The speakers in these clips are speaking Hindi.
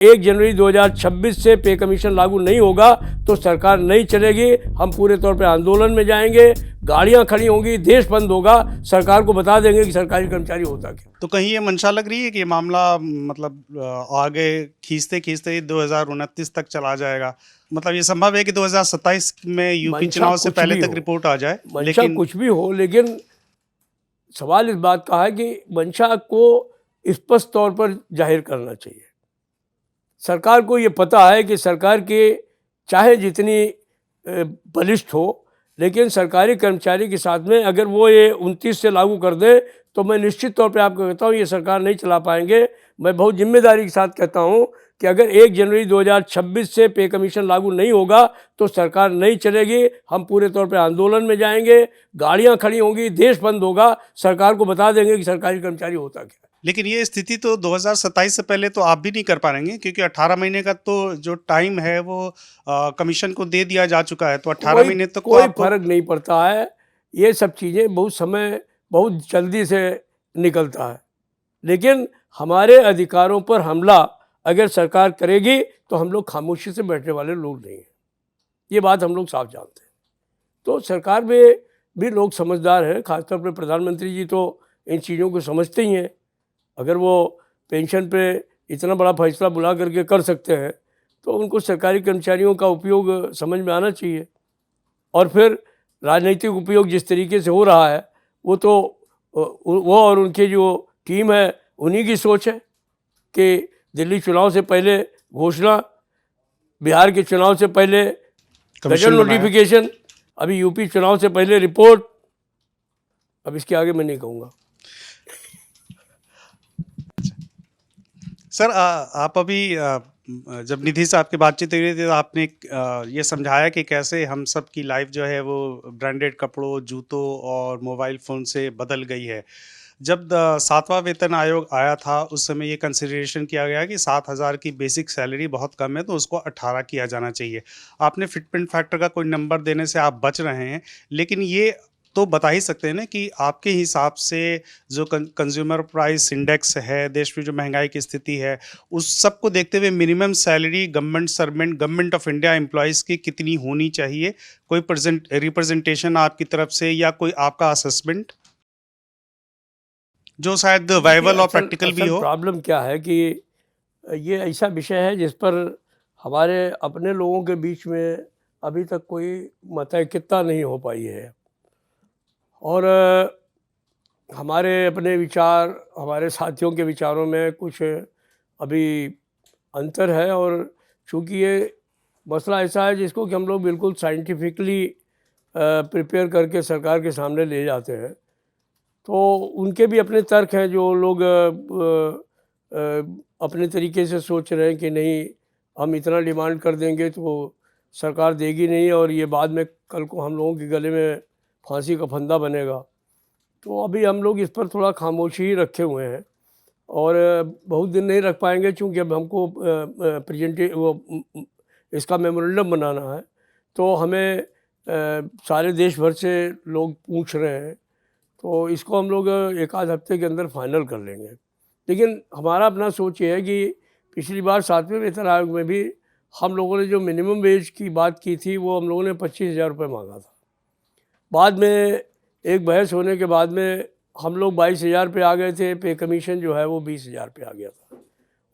1 जनवरी 2026 से पे कमीशन लागू नहीं होगा तो सरकार नहीं चलेगी। हम पूरे तौर पे आंदोलन में जाएंगे, गाड़ियां खड़ी होंगी, देश बंद होगा। सरकार को बता देंगे कि सरकारी कर्मचारी होता क्या। तो कहीं ये मंशा लग रही है कि ये मामला आगे खींचते खींचते 2029 तक चला जाएगा? मतलब ये संभव है कि 2027 में यूपी चुनाव से पहले तक रिपोर्ट आ जाए? मंशा कुछ भी हो, लेकिन सवाल इस बात का है कि मंशा को स्पष्ट तौर पर जाहिर करना चाहिए। सरकार को ये पता है कि सरकार के चाहे जितनी बलिष्ठ हो, लेकिन सरकारी कर्मचारी के साथ में अगर वो ये 29 से लागू कर दे तो मैं निश्चित तौर पे आपको कहता हूँ ये सरकार नहीं चला पाएंगे। मैं बहुत जिम्मेदारी के साथ कहता हूँ कि अगर 1 जनवरी 2026 से पे कमीशन लागू नहीं होगा तो सरकार नहीं चलेगी। हम पूरे तौर पे आंदोलन में जाएंगे, गाड़ियां खड़ी होंगी, देश बंद होगा। सरकार को बता देंगे कि सरकारी कर्मचारी होता क्या। लेकिन ये स्थिति तो 2027 से पहले तो आप भी नहीं कर पाएंगे, क्योंकि 18 महीने का तो जो टाइम है वो कमीशन को दे दिया जा चुका है। तो 18 महीने तक कोई फर्क नहीं पड़ता है। ये सब चीज़ें बहुत समय बहुत जल्दी से निकलता है, लेकिन हमारे अधिकारों पर हमला अगर सरकार करेगी तो हम लोग खामोशी से बैठने वाले लोग नहीं हैं। ये बात हम लोग साफ जानते हैं। तो सरकार में भी लोग समझदार हैं, खासतौर पर प्रधानमंत्री जी तो इन चीज़ों को समझते ही हैं। अगर वो पेंशन पे इतना बड़ा फैसला बुला करके कर सकते हैं तो उनको सरकारी कर्मचारियों का उपयोग समझ में आना चाहिए। और फिर राजनीतिक उपयोग जिस तरीके से हो रहा है वो तो वो और उनकी जो टीम है उन्हीं की सोच है कि दिल्ली चुनाव से पहले घोषणा, बिहार के चुनाव से पहले गजट नोटिफिकेशन, अभी यूपी चुनाव से पहले रिपोर्ट। अब इसके आगे मैं नहीं कहूँगा। सर, आप अभी जब निधि से आपकी बातचीत हुई थी तो आपने ये समझाया कि कैसे हम सब की लाइफ जो है वो ब्रांडेड कपड़ों, जूतों और मोबाइल फ़ोन से बदल गई है। जब 7वां वेतन आयोग आया था उस समय ये कंसिडरेशन किया गया कि 7,000 की बेसिक सैलरी बहुत कम है तो उसको 18 किया जाना चाहिए। आपने फिटमेंट फैक्टर का कोई नंबर देने से आप बच रहे हैं, लेकिन ये तो बता ही सकते हैं ना कि आपके हिसाब से जो कंज्यूमर प्राइस इंडेक्स है, देश में जो महंगाई की स्थिति है, उस सब को देखते हुए minimum salary government of India employees की कितनी होनी चाहिए? कोई रिप्रेजेंटेशन आपकी तरफ से या कोई आपका असेसमेंट जो शायद वायबल और प्रैक्टिकल भी हो? प्रॉब्लम क्या है कि ये ऐसा विषय है जिस पर हमारे अपने लोगों के बीच में अभी तक कोई मतैक्यता नहीं हो पाई है। और हमारे अपने विचार, हमारे साथियों के विचारों में कुछ अभी अंतर है। और चूँकि ये मसला ऐसा है जिसको कि हम लोग बिल्कुल साइंटिफिकली प्रिपेयर करके सरकार के सामने ले जाते हैं, तो उनके भी अपने तर्क हैं। जो लोग अपने तरीके से सोच रहे हैं कि नहीं हम इतना डिमांड कर देंगे तो सरकार देगी नहीं और ये बाद में कल को हम लोगों के गले में फांसी का फंदा बनेगा। तो अभी हम लोग इस पर थोड़ा खामोशी ही रखे हुए हैं और बहुत दिन नहीं रख पाएंगे, चूँकि अब हमको इसका मेमोरेंडम बनाना है। तो हमें सारे देश भर से लोग पूछ रहे हैं, तो इसको हम लोग एक आध हफ्ते के अंदर फाइनल कर लेंगे। लेकिन हमारा अपना सोच ये है कि पिछली बार 7वें वेतन आयोग में भी हम लोगों ने जो मिनिमम वेज की बात की थी वो हम लोगों ने 25,000 रुपये मांगा था। बाद में एक बहस होने के बाद में हम लोग 22,000 पे आ गए थे। पे कमीशन जो है वो 20,000 पे आ गया था।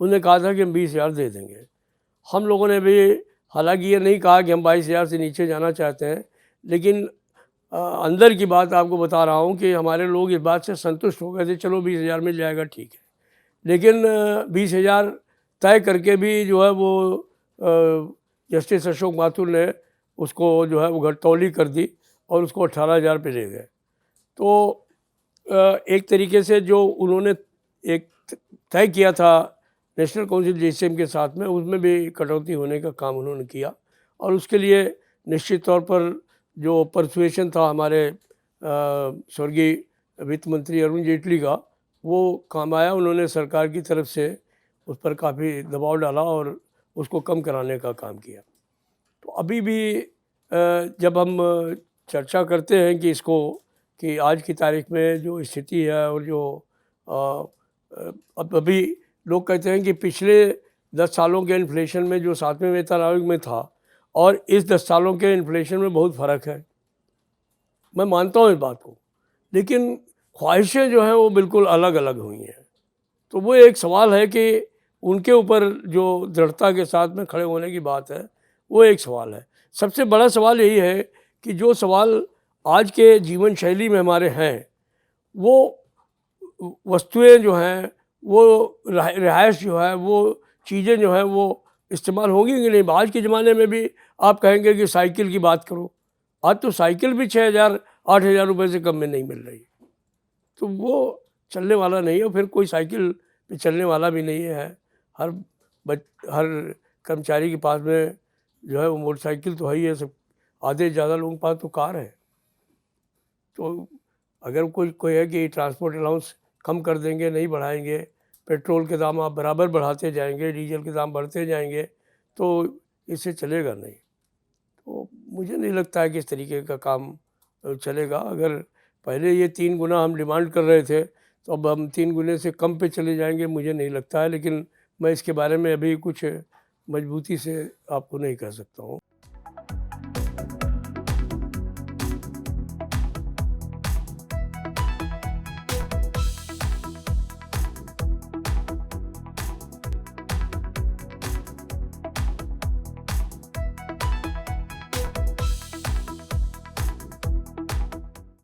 उन्होंने कहा था कि हम 20,000 दे देंगे। हम लोगों ने भी हालांकि ये नहीं कहा कि हम 22,000 से नीचे जाना चाहते हैं, लेकिन अंदर की बात आपको बता रहा हूँ कि हमारे लोग इस बात से संतुष्ट हो गए थे, चलो 20,000 मिल जाएगा ठीक है। लेकिन 20,000 तय करके भी जो है वो जस्टिस अशोक माथुर ने उसको जो है वो घटतौली कर दी और उसको 18,000 पे ले गए। तो एक तरीके से जो उन्होंने एक तय किया था नेशनल काउंसिल जेसीएम के साथ में, उसमें भी कटौती होने का काम उन्होंने किया और उसके लिए निश्चित तौर पर जो परसुएशन था हमारे स्वर्गीय वित्त मंत्री अरुण जेटली का, वो काम आया। उन्होंने सरकार की तरफ से उस पर काफ़ी दबाव डाला और उसको कम कराने का काम किया। तो अभी भी जब हम चर्चा करते हैं कि इसको कि आज की तारीख में जो स्थिति है और जो अब अभी लोग कहते हैं कि पिछले 10 सालों के इन्फ्लेशन में जो 7वें वेतन आयोग में था और इस 10 सालों के इन्फ्लेशन में बहुत फ़र्क है, मैं मानता हूँ इस बात को, लेकिन ख्वाहिशें जो हैं वो बिल्कुल अलग अलग हुई हैं। तो वो एक सवाल है कि उनके ऊपर जो दृढ़ता के साथ में खड़े होने की बात है, वो एक सवाल है। सबसे बड़ा सवाल यही है कि जो सवाल आज के जीवन शैली में हमारे हैं, वो वस्तुएं जो हैं, वो रिहाइश जो है, वो चीज़ें जो हैं वो इस्तेमाल होंगी कि नहीं। आज के ज़माने में भी आप कहेंगे कि साइकिल की बात करो, आज तो साइकिल भी 6,000 8,000 रुपये से कम में नहीं मिल रही, तो वो चलने वाला नहीं है। फिर कोई साइकिल पे चलने वाला भी नहीं है। हर हर कर्मचारी के पास में जो है वो मोटरसाइकिल तो है ही है, सब आधे से ज़्यादा लोगों के पास तो कार है। तो अगर कोई है कि ट्रांसपोर्ट अलाउंस कम कर देंगे, नहीं बढ़ाएंगे, पेट्रोल के दाम आप बराबर बढ़ाते जाएंगे, डीजल के दाम बढ़ते जाएंगे, तो इससे चलेगा नहीं। तो मुझे नहीं लगता है कि इस तरीके का काम चलेगा। अगर पहले ये 3 गुना हम डिमांड कर रहे थे, तो अब हम 3 गुने से कम पे चले जाएंगे, मुझे नहीं लगता है। लेकिन मैं इसके बारे में अभी कुछ मजबूती से आपको नहीं कह सकता हूँ।